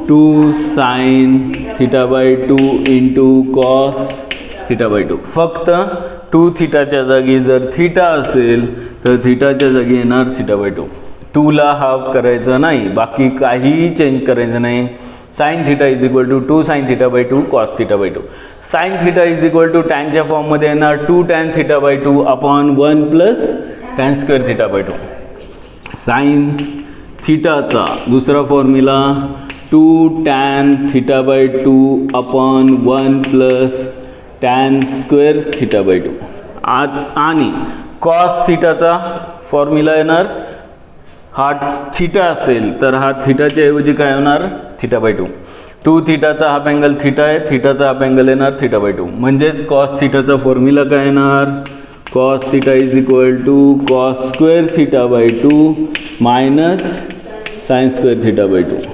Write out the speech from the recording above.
2 sine theta by 2 into cos theta by 2. फक्त 2 थीटाच्या जागी जर थीटा असेल तर थीटाच्या जागी येणार थीटा बाय 2. 2ला हाफ करायचं नाही, बाकी काहीही चेंज करायचं नाही. Sine theta is equal to 2 sine theta by 2 cos theta by 2. Sine theta is equal to टॅनच्या फॉर्ममध्ये येणार 2 tan theta by 2 upon 1 plus tan square theta by 2. Sine थीटाचा दुसरा formula 2 tan theta by 2 upon 1 plus tan square theta by 2. आणि cos थीटाचा formula येणार, हा theta असेल तर हा थीटाच्या ऐवजी काय होणार थीटा बाय 2. 2 थीटाचा हाफ अँगल थीटा आहे, थीटाचा हाफ अँगल येणार थीटा बाय 2. म्हणजेच कॉस थीटाचा फॉर्म्युला काय येणार, cos theta is equal to cos square theta by 2 minus sine square theta by 2.